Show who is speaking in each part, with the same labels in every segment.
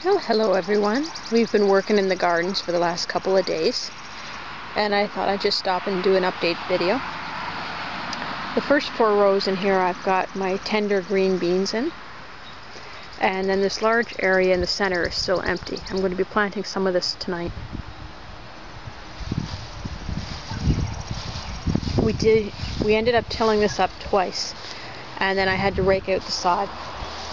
Speaker 1: Well, hello everyone. We've been working in the gardens for the last couple of days, and I thought I'd just stop and do an update video. The first 4 rows in here I've got my tender green beans in, and then this large area in the center is still empty. I'm going to be planting some of this tonight. We ended up tilling this up twice, and then I had to rake out the sod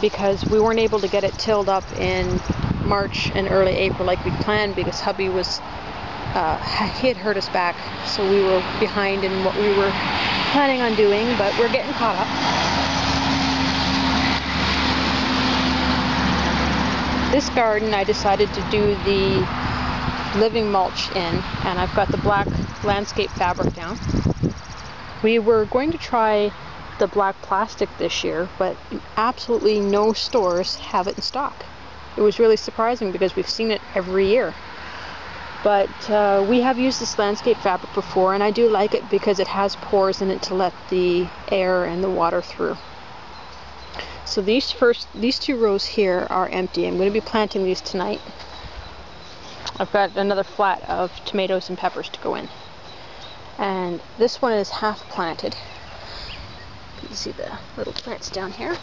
Speaker 1: because we weren't able to get it tilled up in March and early April like we planned, because hubby was he had hurt his back, so we were behind in what we were planning on doing, but we're getting caught up. This garden I decided to do the living mulch in, and I've got the black landscape fabric down. We were going to try the black plastic this year, but absolutely no stores have it in stock. It was really surprising because we've seen it every year. But we have used this landscape fabric before, and I do like it because it has pores in it to let the air and the water through. So these 2 rows here are empty. I'm going to be planting these tonight. I've got another flat of tomatoes and peppers to go in. And this one is half planted. You can see the little plants down here.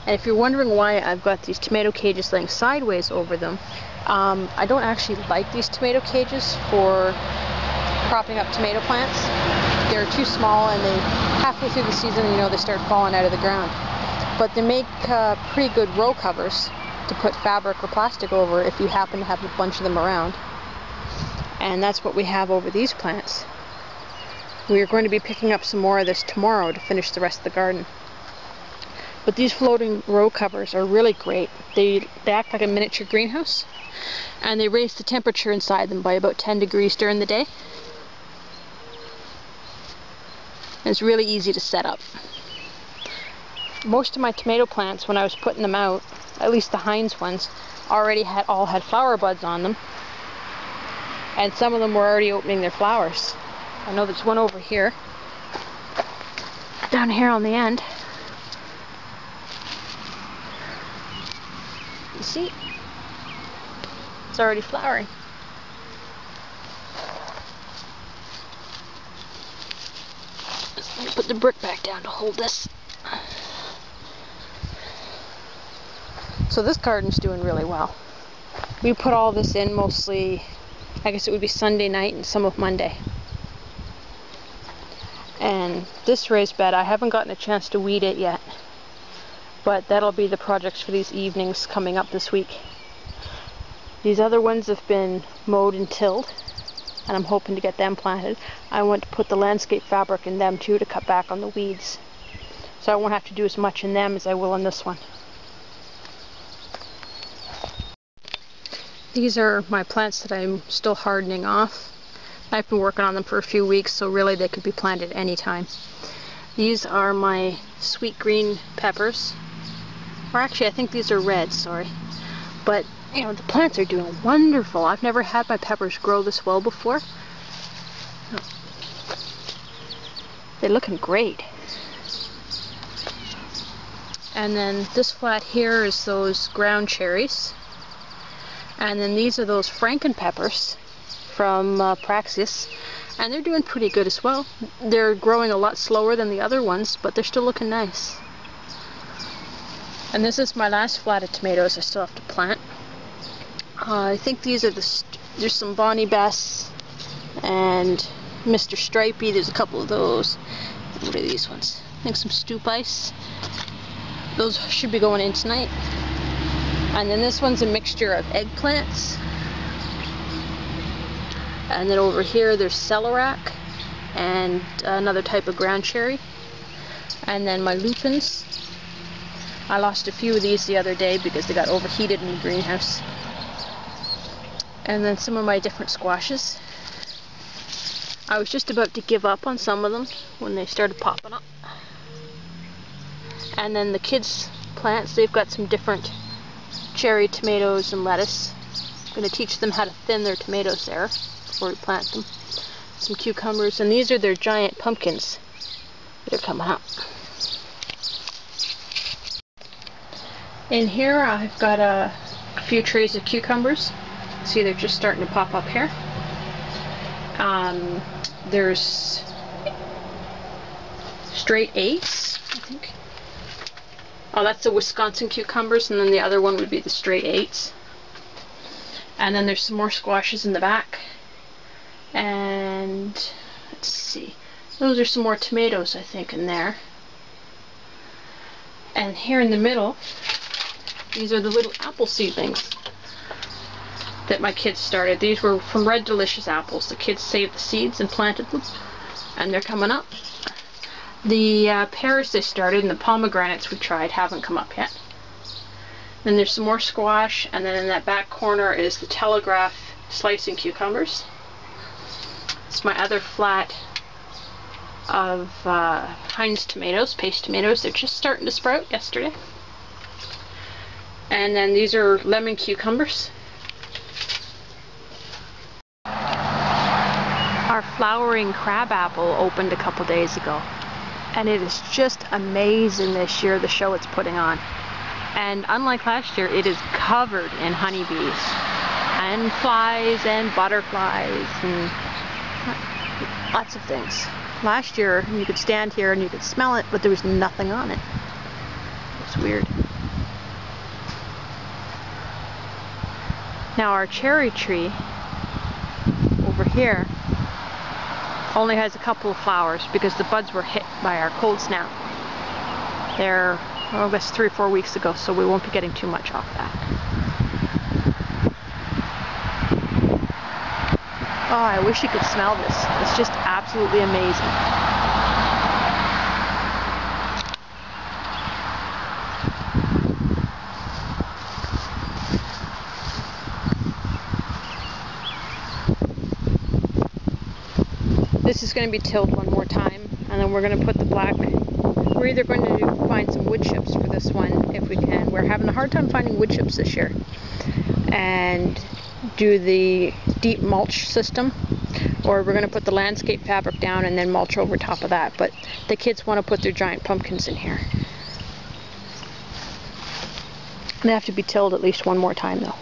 Speaker 1: And if you're wondering why I've got these tomato cages laying sideways over them, I don't actually like these tomato cages for propping up tomato plants. They're too small, and they halfway through the season, they start falling out of the ground. But they make pretty good row covers to put fabric or plastic over if you happen to have a bunch of them around. And that's what we have over these plants. We are going to be picking up some more of this tomorrow to finish the rest of the garden. But these floating row covers are really great. They act like a miniature greenhouse, and they raise the temperature inside them by about 10 degrees during the day. And it's really easy to set up. Most of my tomato plants, when I was putting them out, at least the Heinz ones, already all had flower buds on them. And some of them were already opening their flowers. I know there's one over here, down here on the end. You see? It's already flowering. Let me put the brick back down to hold this. So this garden's doing really well. We put all this in mostly, I guess it would be Sunday night and some of Monday. And this raised bed, I haven't gotten a chance to weed it yet, but that'll be the projects for these evenings coming up this week. These other ones have been mowed and tilled, and I'm hoping to get them planted. I want to put the landscape fabric in them too to cut back on the weeds, so I won't have to do as much in them as I will in this one. These are my plants that I'm still hardening off. I've been working on them for a few weeks, so really they could be planted anytime. These are my sweet green peppers. Or actually, I think these are red, sorry. But, the plants are doing wonderful. I've never had my peppers grow this well before. They're looking great. And then this flat here is those ground cherries. And then these are those Franken peppers from Praxis, and they're doing pretty good as well. They're growing a lot slower than the other ones, but they're still looking nice. And this is my last flat of tomatoes I still have to plant. I think these are there's some Bonnie Bess and Mr. Stripey. There's a couple of those. What are these ones? I think some Stoop Ice. Those should be going in tonight. And then this one's a mixture of eggplants. And then over here there's Celerac and another type of ground cherry. And then my lupins. I lost a few of these the other day because they got overheated in the greenhouse. And then some of my different squashes. I was just about to give up on some of them when they started popping up. And then the kids' plants, they've got some different cherry tomatoes and lettuce. I'm going to teach them how to thin their tomatoes there before we plant them. Some cucumbers, and these are their giant pumpkins that are coming up. In here I've got a few trays of cucumbers. See, they're just starting to pop up here. There's straight 8s, I think. Oh, that's the Wisconsin cucumbers, and then the other one would be the straight 8s. And then there's some more squashes in the back. And let's see, those are some more tomatoes, I think, in there. And here in the middle, these are the little apple seedlings that my kids started. These were from Red Delicious apples. The kids saved the seeds and planted them, and they're coming up. The pears they started and the pomegranates we tried haven't come up yet. Then there's some more squash, and then in that back corner is the Telegraph slicing cucumbers. It's my other flat of Heinz tomatoes, paste tomatoes. They're just starting to sprout yesterday. And then these are lemon cucumbers. Our flowering crabapple opened a couple days ago, and it is just amazing this year, the show it's putting on. And unlike last year, it is covered in honeybees and flies and butterflies and lots of things. Last year you could stand here and you could smell it, but there was nothing on it. It's weird. Now our cherry tree over here only has a couple of flowers because the buds were hit by our cold snap. They're, well, I guess 3 or 4 weeks ago, so we won't be getting too much off that. Oh, I wish you could smell this. It's just absolutely amazing. This is going to be tilled one more time, and then we're going to put the black. We're either going to find some wood chips for this one if we can. We're having a hard time finding wood chips this year. And do the deep mulch system, or we're going to put the landscape fabric down and then mulch over top of that. But the kids want to put their giant pumpkins in here. They have to be tilled at least one more time though.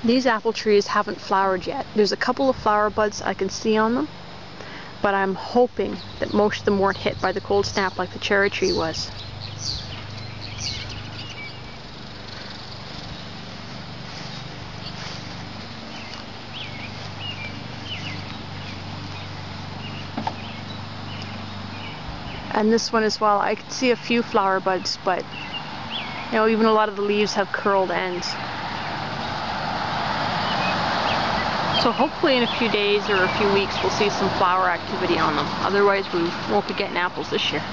Speaker 1: These apple trees haven't flowered yet. There's a couple of flower buds I can see on them, but I'm hoping that most of them weren't hit by the cold snap like the cherry tree was. And this one as well, I can see a few flower buds, but you know, even a lot of the leaves have curled ends. So hopefully in a few days or a few weeks we'll see some flower activity on them. Otherwise we won't be getting apples this year.